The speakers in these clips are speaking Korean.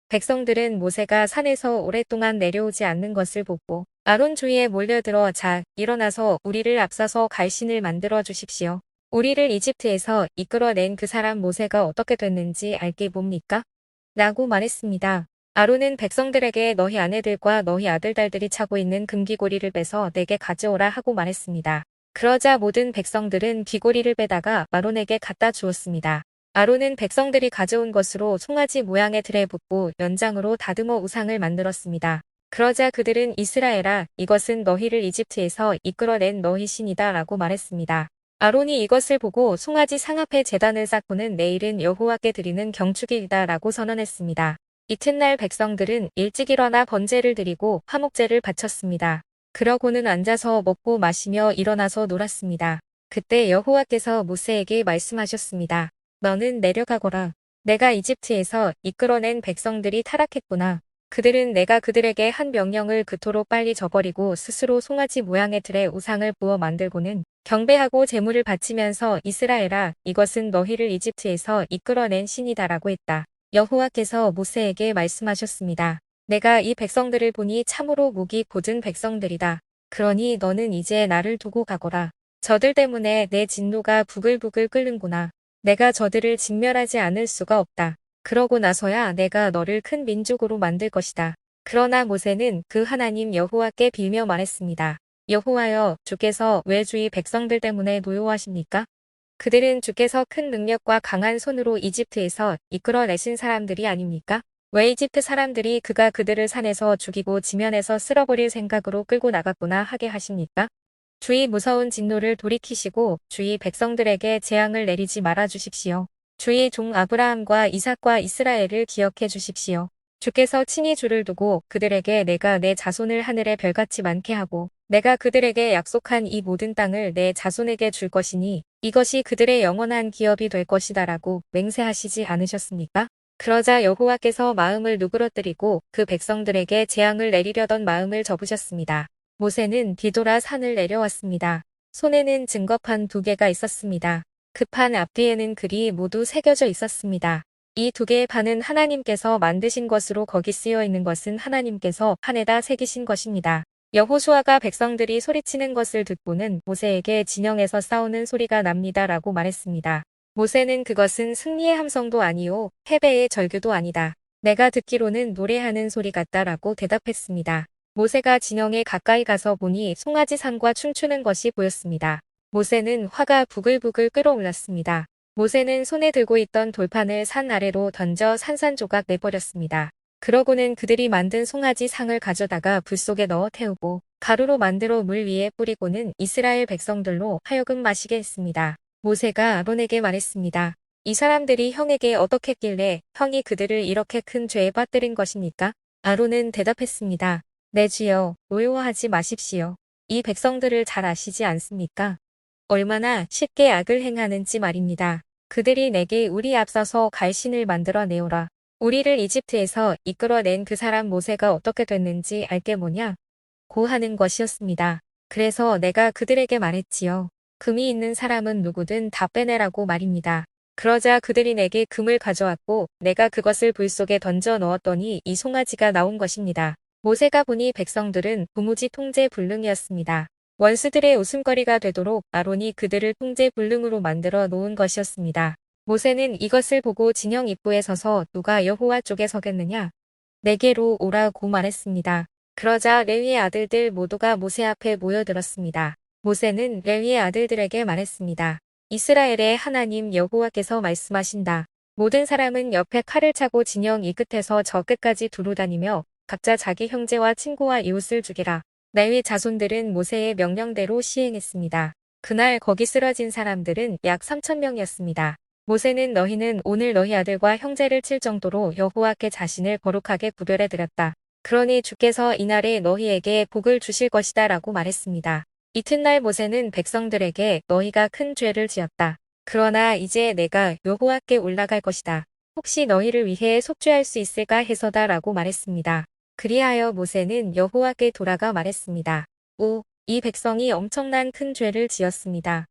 백성들은 모세가 산에서 오랫동안 내려오지 않는 것을 보고 아론 주위에 몰려들어 자, 일어나서 우리를 앞서서 갈 신을 만들어 주십시오. 우리를 이집트에서 이끌어낸 그 사람 모세가 어떻게 됐는지 알게 뭡니까? 라고 말했습니다. 아론은 백성들에게 너희 아내들과 너희 아들딸들이 차고 있는 금귀고리를 빼서 내게 가져오라 하고 말했습니다. 그러자 모든 백성들은 귀고리를 빼다가 아론에게 갖다 주었습니다. 아론은 백성들이 가져온 것으로 송아지 모양의 틀에 붓고 연장으로 다듬어 우상을 만들었습니다. 그러자 그들은 이스라엘아, 이것은 너희를 이집트에서 이끌어낸 너희 신이다 라고 말했습니다. 아론이 이것을 보고 송아지 상 앞에 제단을 쌓고는 내일은 여호와께 드리는 경축일이다 라고 선언했습니다. 이튿날 백성들은 일찍 일어나 번제를 드리고 화목제를 바쳤습니다. 그러고는 앉아서 먹고 마시며 일어나서 놀았습니다. 그때 여호와께서 모세에게 말씀하셨습니다. 너는 내려가거라. 내가 이집트에서 이끌어낸 백성들이 타락했구나. 그들은 내가 그들에게 한 명령을 그토록 빨리 저버리고 스스로 송아지 모양의 틀에 우상을 부어 만들고는 경배하고 제물을 바치면서 이스라엘아, 이것은 너희를 이집트에서 이끌어낸 신이다라고 했다. 여호와께서 모세에게 말씀하셨습니다. 내가 이 백성들을 보니 참으로 목이 곧은 백성들이다. 그러니 너는 이제 나를 두고 가거라. 저들 때문에 내 진노가 부글부글 끓는구나. 내가 저들을 진멸하지 않을 수가 없다. 그러고 나서야 내가 너를 큰 민족으로 만들 것이다. 그러나 모세는 그 하나님 여호와께 빌며 말했습니다. 여호와여, 주께서 왜 주의 백성들 때문에 노여워하십니까? 그들은 주께서 큰 능력과 강한 손으로 이집트에서 이끌어내신 사람들이 아닙니까? 왜 이집트 사람들이 그가 그들을 산에서 죽이고 지면에서 쓸어버릴 생각으로 끌고 나갔구나 하게 하십니까? 주의 무서운 진노를 돌이키시고 주의 백성들에게 재앙을 내리지 말아 주십시오. 주의 종 아브라함과 이삭과 이스라엘을 기억해 주십시오. 주께서 친히 주를 두고 그들에게 내가 내 자손을 하늘의 별같이 많게 하고 내가 그들에게 약속한 이 모든 땅을 내 자손에게 줄 것이니 이것이 그들의 영원한 기업이 될 것이다라고 맹세하시지 않으셨습니까? 그러자 여호와께서 마음을 누그러뜨리고 그 백성들에게 재앙을 내리려던 마음을 접으셨습니다. 모세는 뒤돌아 산을 내려왔습니다. 손에는 증거판 2개가 있었습니다. 그 판 앞뒤에는 글이 모두 새겨져 있었습니다. 이 2개의 판은 하나님께서 만드신 것으로 거기 쓰여 있는 것은 하나님께서 판에다 새기신 것입니다. 여호수아가 백성들이 소리치는 것을 듣고는 모세에게 진영에서 싸우는 소리가 납니다라고 말했습니다. 모세는 그것은 승리의 함성도 아니요 패배의 절규도 아니다. 내가 듣기로는 노래하는 소리 같다라고 대답했습니다. 모세가 진영에 가까이 가서 보니 송아지 산과 춤추는 것이 보였습니다. 모세는 화가 부글부글 끓어올랐습니다. 모세는 손에 들고 있던 돌판을 산 아래로 던져 산산조각 내버렸습니다. 그러고는 그들이 만든 송아지 상을 가져다가 불 속에 넣어 태우고 가루로 만들어 물 위에 뿌리고는 이스라엘 백성들로 하여금 마시게 했습니다. 모세가 아론에게 말했습니다. 이 사람들이 형에게 어떻게 했길래 형이 그들을 이렇게 큰 죄에 빠뜨린 것입니까? 아론은 대답했습니다. 내 주여, 노여워하지 마십시오. 이 백성들을 잘 아시지 않습니까? 얼마나 쉽게 악을 행하는지 말입니다. 그들이 내게 우리 앞서서 갈 신을 만들어 내오라. 우리를 이집트에서 이끌어낸 그 사람 모세가 어떻게 됐는지 알게 뭐냐? 고 하는 것이었습니다. 그래서 내가 그들에게 말했지요. 금이 있는 사람은 누구든 다 빼내라고 말입니다. 그러자 그들이 내게 금을 가져왔고 내가 그것을 불 속에 던져 넣었더니 이 송아지가 나온 것입니다. 모세가 보니 백성들은 도무지 통제불능이었습니다. 원수들의 웃음거리가 되도록 아론이 그들을 통제불능으로 만들어 놓은 것이었습니다. 모세는 이것을 보고 진영 입구에 서서 누가 여호와 쪽에 서겠느냐? 내게로 오라고 말했습니다. 그러자 레위의 아들들 모두가 모세 앞에 모여들었습니다. 모세는 레위의 아들들에게 말했습니다. 이스라엘의 하나님 여호와께서 말씀하신다. 모든 사람은 옆에 칼을 차고 진영 이 끝에서 저 끝까지 두루 다니며 각자 자기 형제와 친구와 이웃을 죽이라. 레위 자손들은 모세의 명령대로 시행했습니다. 그날 거기 쓰러진 사람들은 약 3,000명이었습니다. 모세는 너희는 오늘 너희 아들과 형제를 칠 정도로 여호와께 자신을 거룩하게 구별해 드렸다. 그러니 주께서 이날에 너희에게 복을 주실 것이다 라고 말했습니다. 이튿날 모세는 백성들에게 너희가 큰 죄를 지었다. 그러나 이제 내가 여호와께 올라갈 것이다. 혹시 너희를 위해 속죄할 수 있을까 해서다 라고 말했습니다. 그리하여 모세는 여호와께 돌아가 말했습니다. 오, 이 백성이 엄청난 큰 죄를 지었습니다.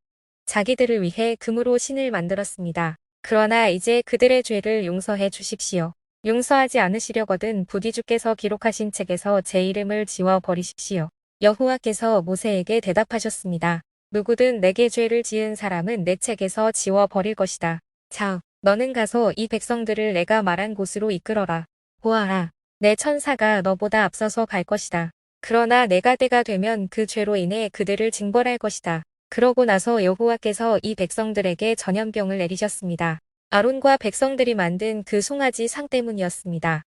자기들을 위해 금으로 신을 만들었습니다. 그러나 이제 그들의 죄를 용서해 주십시오. 용서하지 않으시려거든 부디 주께서 기록하신 책에서 제 이름을 지워 버리십시오. 여호와께서 모세에게 대답하셨습니다. 누구든 내게 죄를 지은 사람은 내 책에서 지워 버릴 것이다. 자, 너는 가서 이 백성들을 내가 말한 곳으로 이끌어라. 보아라, 내 천사가 너보다 앞서서 갈 것이다. 그러나 내가 때가 되면 그 죄로 인해 그들을 징벌할 것이다. 그러고 나서 여호와께서 이 백성들에게 전염병을 내리셨습니다. 아론과 백성들이 만든 그 송아지 상 때문이었습니다.